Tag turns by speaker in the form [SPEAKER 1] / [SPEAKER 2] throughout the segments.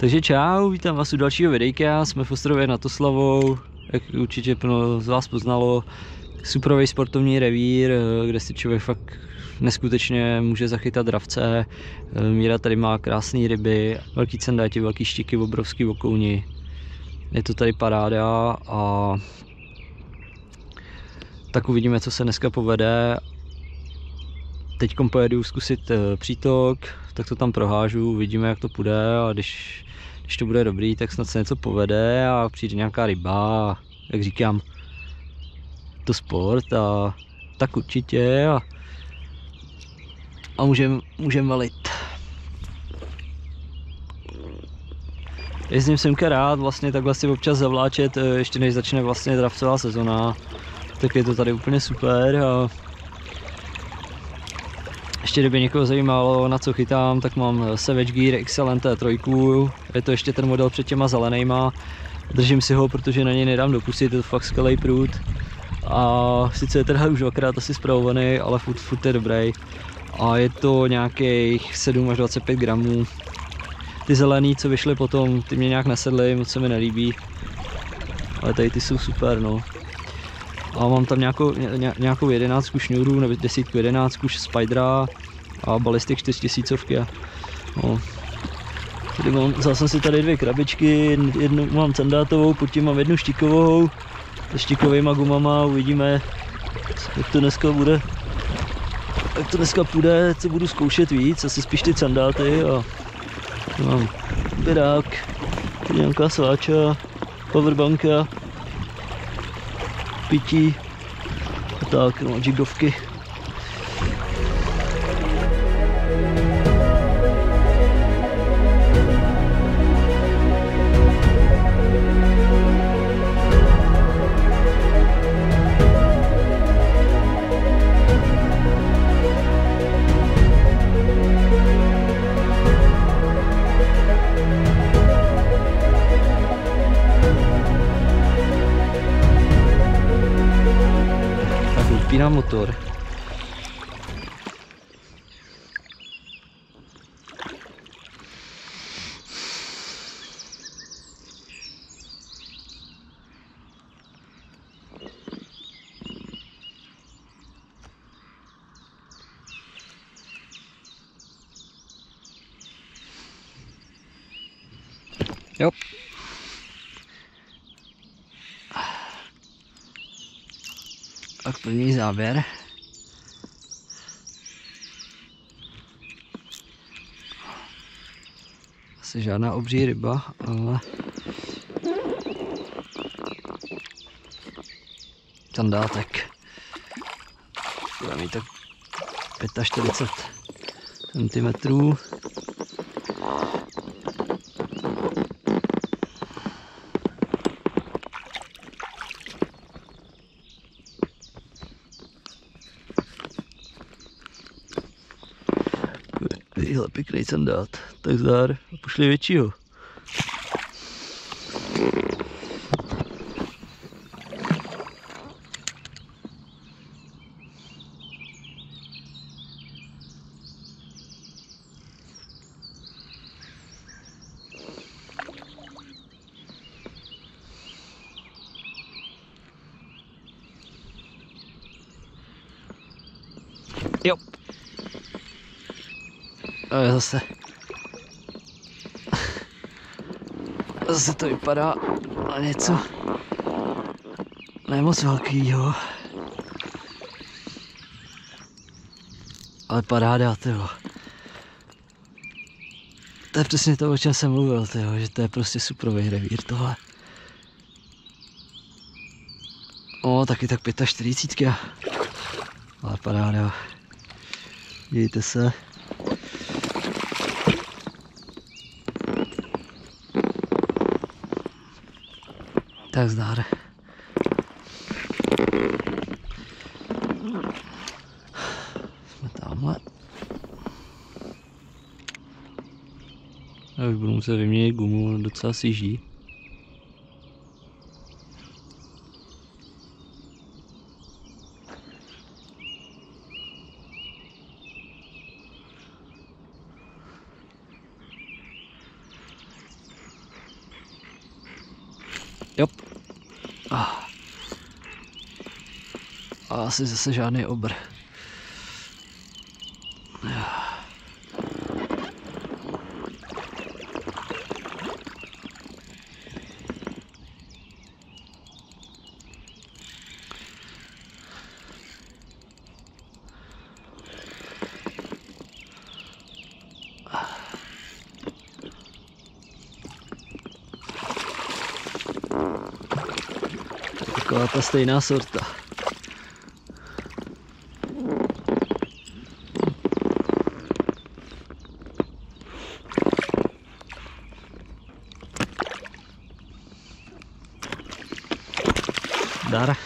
[SPEAKER 1] Takže čau, vítám vás u dalšího videjka, jsme v ostrově nad Oslavou, jak určitě plno z vás poznalo, superový sportovní revír, kde si člověk fakt neskutečně může zachytat dravce. Míra tady má krásné ryby, velký cendáti, velký štiky, obrovský vokouni. Je to tady paráda a tak uvidíme, co se dneska povede. Teď pojedu zkusit přítok, tak to tam prohážu, uvidíme, jak to půjde, a když to bude dobrý, tak snad se něco povede a přijde nějaká ryba a jak říkám, to sport a tak určitě a můžem valit. Jezdím semka rád, vlastně takhle si občas zavláčet, ještě než začne vlastně dravcová sezona, tak je to tady úplně super. A ještě kdyby někoho zajímalo, na co chytám, tak mám Savage Gear XLNT 3, je to ještě ten model před těma zelenýma, držím si ho, protože na něj nedám dopustit, je to fakt skvělý prut a sice je teda už dvakrát asi spravovaný, ale furt je dobrý a je to nějakých 7 až 25 gramů. Ty zelený, co vyšly potom, ty mě nějak nesedly, moc se mi nelíbí, ale tady ty jsou super, no. A mám tam nějakou 11 šňůrů, nebo 10 11 Spidera a Ballistic 4000. No. Vzal jsem si tady 2 krabičky, jednu mám candátovou, pod tím mám jednu štikovou, s štikovýma gumama, uvidíme, jak to dneska bude. Jak to dneska půjde, co budu zkoušet víc, asi spíš ty candáty a mám běrák, nějaká sváča, powerbanka, pití a tak, no, jigovky. Vypínám motor. Jo. Tak první záběr. Asi žádná obří ryba, ale candátek. Bude mít tak 45 cm. Tyhle pěkný candát, tak zdár a pošli většího. Jo. A zase to vypadá na něco nemoc velkýho, ale paráda, tyjo. To je přesně to, o čem jsem mluvil, tyjo, že to je prostě superový revír tohle. O, taky tak 45. Ale paráda. Dívejte se. Tak zdár. Jsme tamhle. Já už budu muset vyměnit gumu, docela sjíždí. Jop. A asi zase žádný obr. Taková ta stejná sorta. Dar.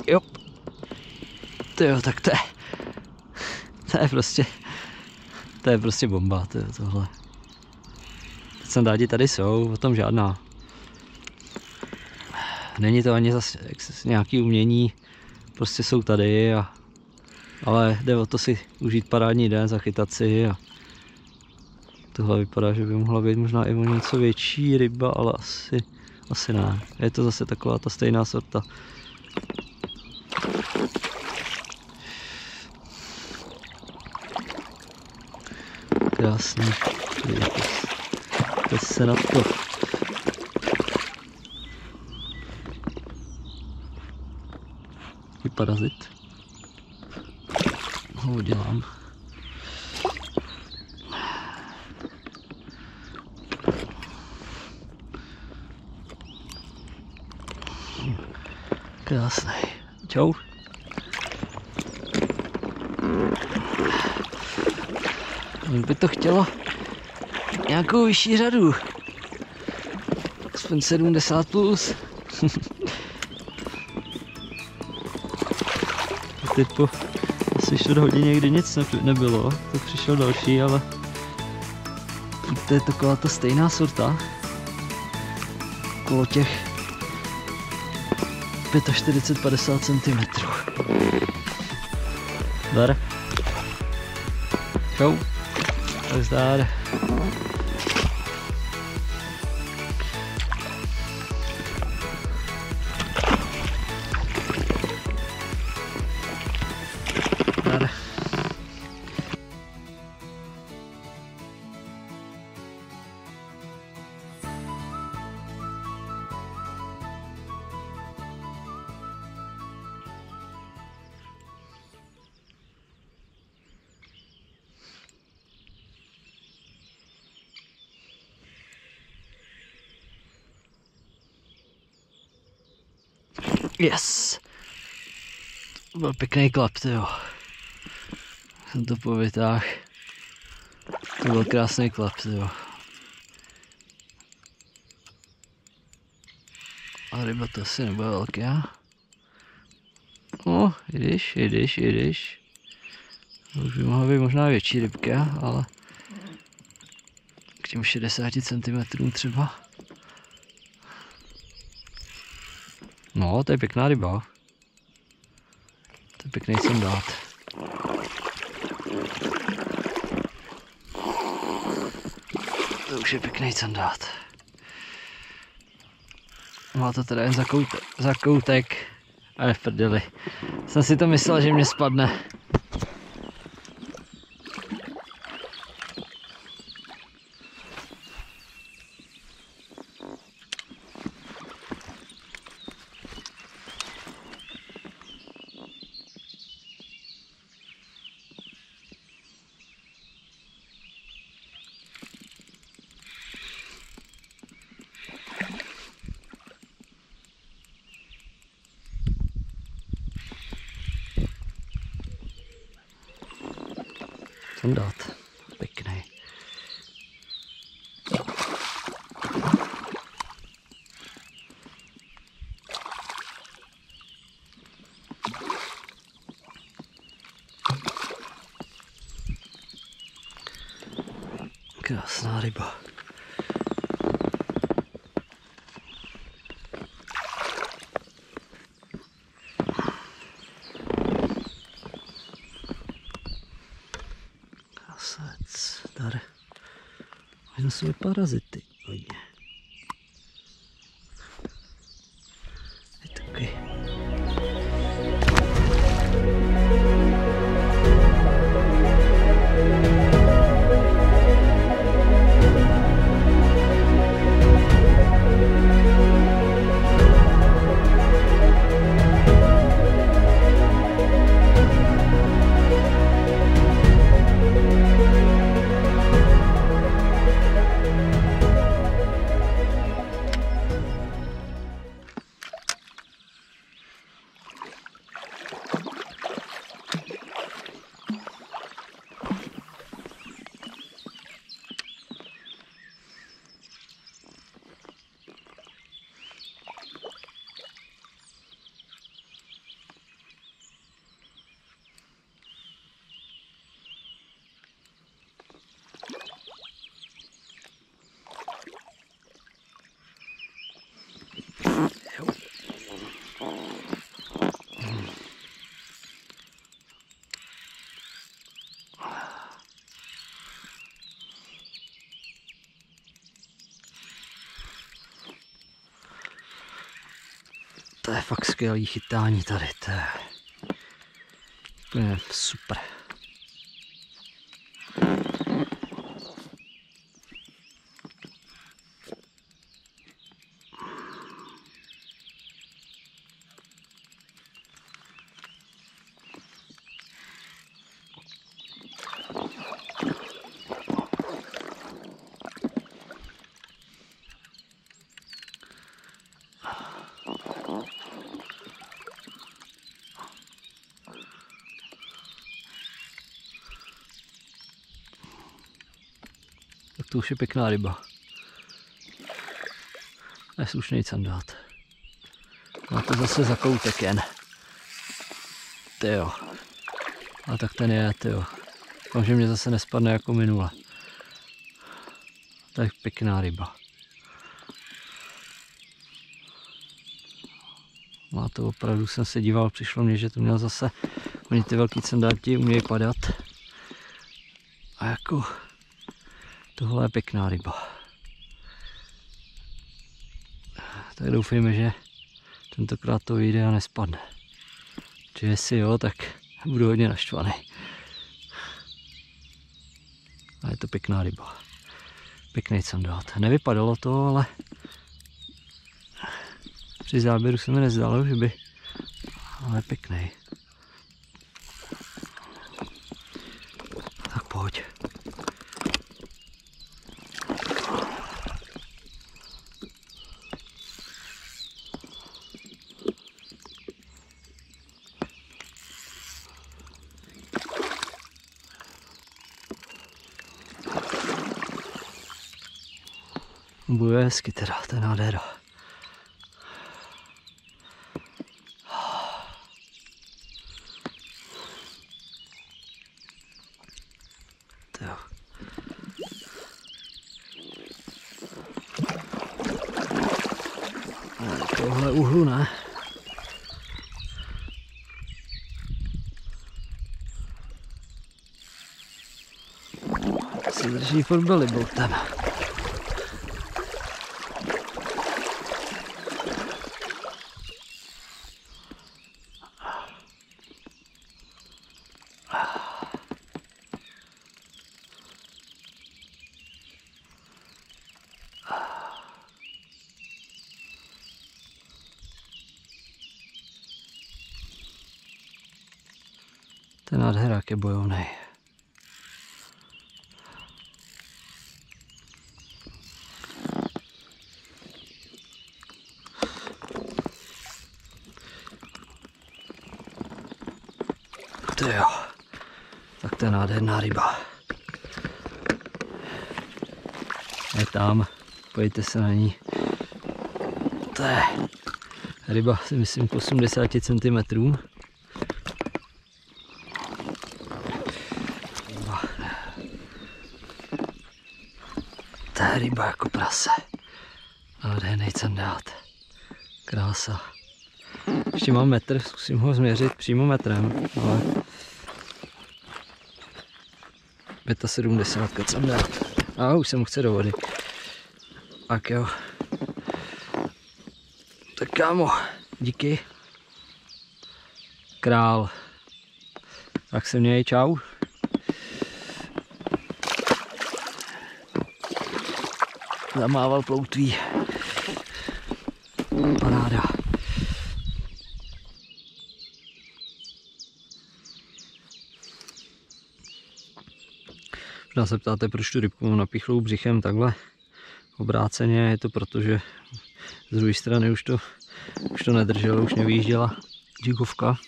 [SPEAKER 1] Jo. Tyjo, tak to je prostě bomba, tyjo, tohle. Sandáti tady jsou, o tom žádná. Není to ani zase nějaký umění, prostě jsou tady, ale jde o to si užít parádní den, zachytat si a tohle vypadá, že by mohla být možná i o něco větší ryba, ale asi ne. Je to zase taková ta stejná sorta. Krásný. Teď se na to. Je parazit. Ho udělám. Krásný. Čau. By to chtělo nějakou vyšší řadu. Aspoň 70 plus. Teď po asi 4 hodině, kdy nic nebylo, tak přišel další, ale to je taková ta stejná sorta. Okolo těch 45–50 cm. Dar. Čau. Tak zdár. Dar. Yes! To byl pěkný klap, tyjo. Jsem to povytáhl. To byl krásný klap, tyjo. A ryba to asi nebude velká. No, jdeš. Už by mohla být možná větší rybka, ale k těm 60 cm třeba. No, to je pěkná ryba. To je pěkný sandát. To už je pěkný sandát. No to teda jen za koutek. Ale v prdeli. Jsem si to myslel, že mě spadne. Dát. Pěkný. Krásná ryba. Dar. Možná jsou parazity. Hodně. Je taky. To je fakt skvělý chytání tady, to je úplně super. Tak to už je pěkná ryba. Je slušný sandát. Má to zase za koutek jen. Tyjo. A tak ten je, tyjo. Doufám, že mě zase nespadne jako minule. To je pěkná ryba. Má to opravdu, jsem se díval, přišlo mně, že to měl zase, oni ty velký sandáti umějí padat. A jako, tohle je pěkná ryba. Tak doufejme, že tentokrát to vyjde a nespadne. Či jestli jo, tak budu hodně naštvaný. A je to pěkná ryba. Pěkný sandát. Nevypadalo to, ale při záběru se mi nezdalo, že by, ale pěkný. Tak pojď. Bude hezky teda, to je nádhera. Jo. Tohle uhlu ne. Si drží furt beliboutem. nádhera, jak je bojovnej. To jo, tak to je nádherná ryba. Je tam, pojďte se na ní. To je ryba, si myslím, k 80 cm. To je ryba jako prase. Nádherný candát. Krása. Ještě mám metr, zkusím ho změřit přímo metrem, ale 75 candát. A už se mu chce do vody. Tak jo. Tak kámo, díky. Král. Tak se měj, čau. Zamával ploutví. Paráda. Možná se ptáte, proč tu rybku mám napichlou břichem takhle obráceně. Je to proto, že z druhé strany už to nedrželo, už nevyjížděla džigovka.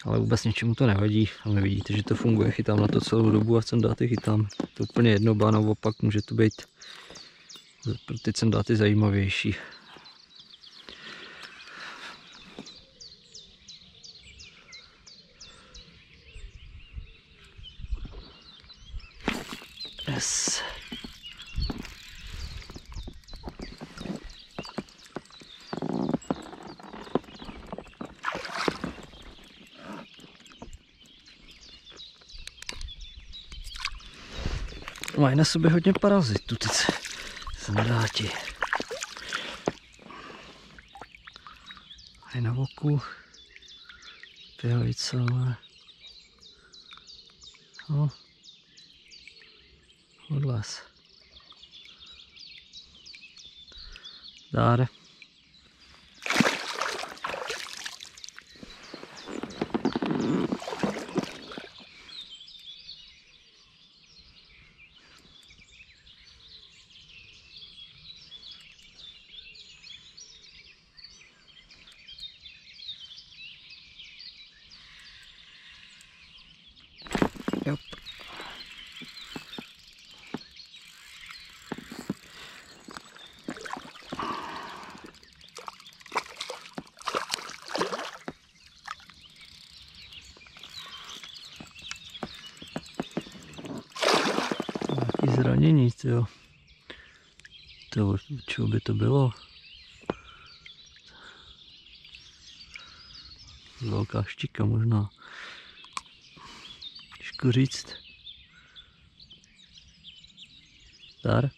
[SPEAKER 1] Ale vůbec ničemu to nevadí. Ale vidíte, že to funguje. Chytám na to celou dobu a candáty chytám. To úplně jedno, ba naopak může to být pro ty candáty zajímavější. Yes. Mají na sobě hodně parazitů, ty sandáti. Mají na boku pělice, ale no, odles. Dáre. Yep. Nějaký zranění, jo. To, čeho by to bylo? Velká štika možná. Těžko říct. Dar.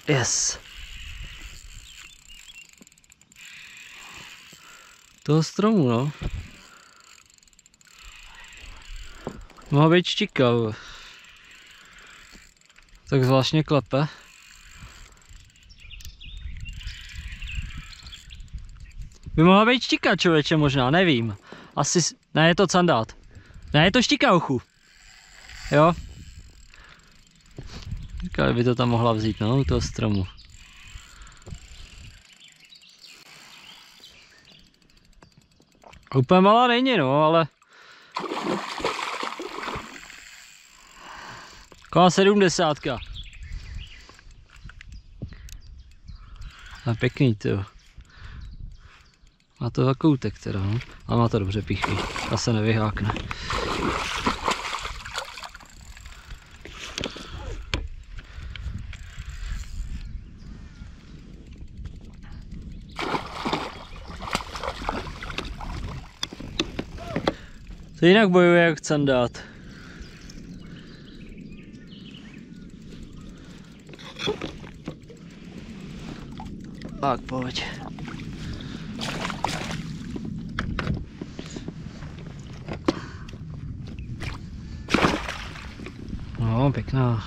[SPEAKER 1] Yes. Toho stromu, no. Mohla být štika. Tak zvláštně klepe. By mohla být štika, člověče, možná, nevím. Asi, ne, je to candát. Ne, je to štika, uchu. Jo. Říkali, by to tam mohla vzít, no, u toho stromu. Úplně malá není, no, ale... Kolem 70. A pěkný, to. Má to zakoutek teda, no. Ale má to dobře pichlý. Ta se nevyhákne. To jinak bojuje jak candát. Tak pojď. No, pěkná.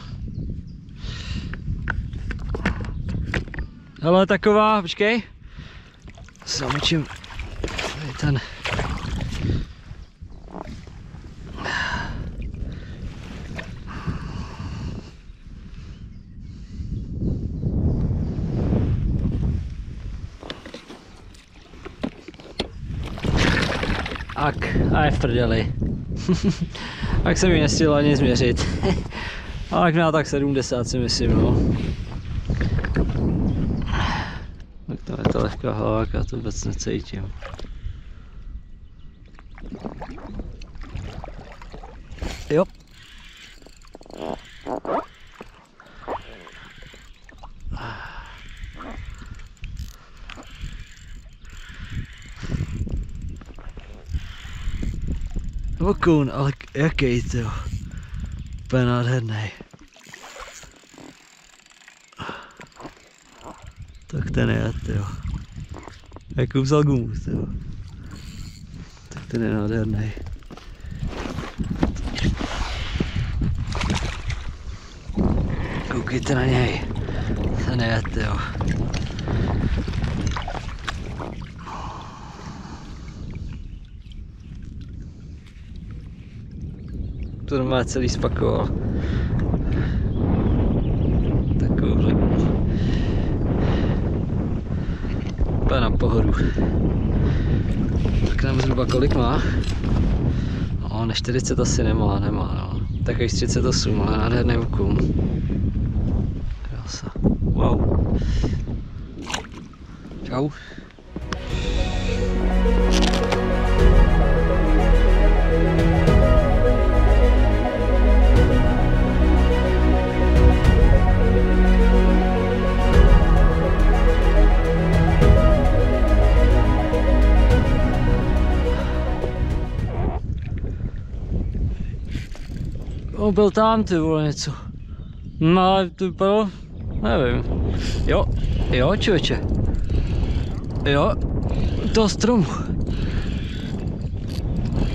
[SPEAKER 1] Ale taková, počkej. Zamočím ten. A je v prdeli. Tak se mi nestihlo ani změřit. Ale měla tak 70 si myslím, no. Tak tam je ta lehká hlava, já to vůbec necítím. Jo. Vokoun, ale jaký to? Úplně nádherný. Tak ten je, jo. Jako vzal gumu, jo. Tak ten je nádherný. Koukejte na něj. Ten je, jo. To normálně celý spakoval. Takovouhle. Úplně na pohodu. Tak nám zhruba kolik má? No, ne 40 asi nemá, no. Takový 38, ale nádherný vokoun. Krása. Wow. Čau. On byl tam, ty vole, něco. No, ale to bylo, nevím. Jo, člověče. Jo, toho stromu.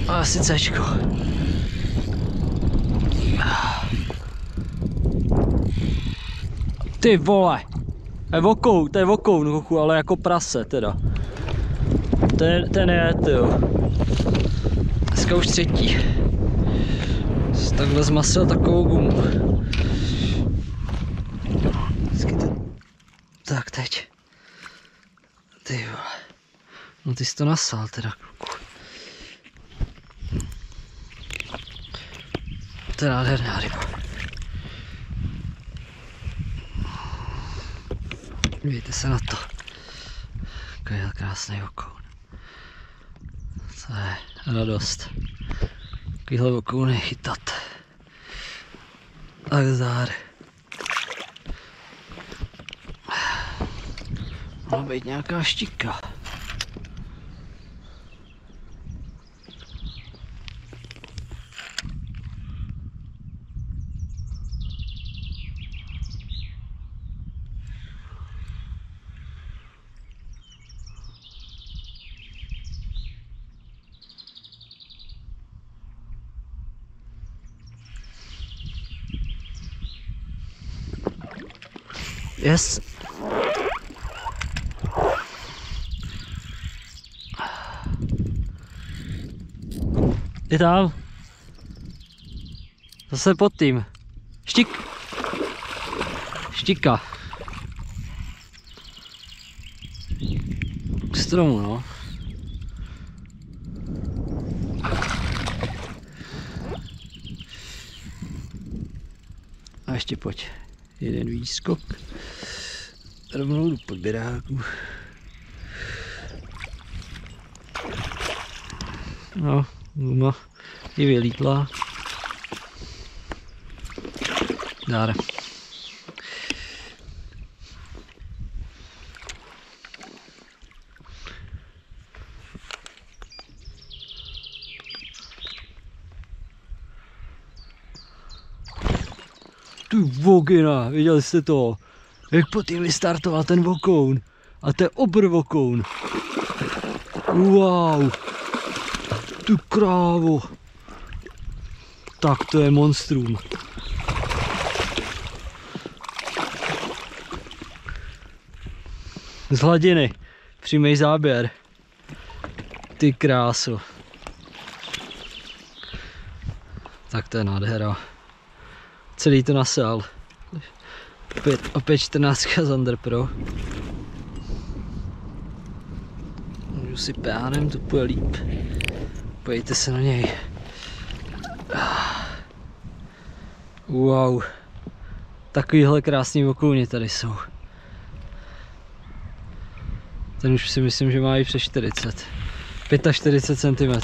[SPEAKER 1] Asi Cčko. Ty vole. To je vokoun, kochu, ale jako prase teda. Ten je, tyjo. Dneska už třetí. Takhle zmasil takovou gumu. Tak teď. Ty vole. No ty jsi to nasál teda, kluku. To je nádherná ryba. Dívejte se na to. Takový krásný vokoun. To je radost. Takovýhle vokouny chytat. Tak zdár. Má být nějaká štika. Yes. Je tam. Zase pod tím. Štika. K stromu, no. A ještě pojď. Jeden výskok. Rovnou do podběráku. No, guma je vylítla. Dár. Ty vogina, viděli jste to? Jak po tím vystartoval ten vokoun. A to je obr vokoun. Wow. Ty krávo. Tak to je monstrum. Z hladiny. Přímý záběr. Ty krásu. Tak to je nádhera. Celý to nasál. Opět 14 z Underpro. Můžu si pánem, to půjde líp. Pojďte se na něj. Wow. Takovýhle krásný okouně tady jsou. Ten už si myslím, že má i přes 40. 45 cm.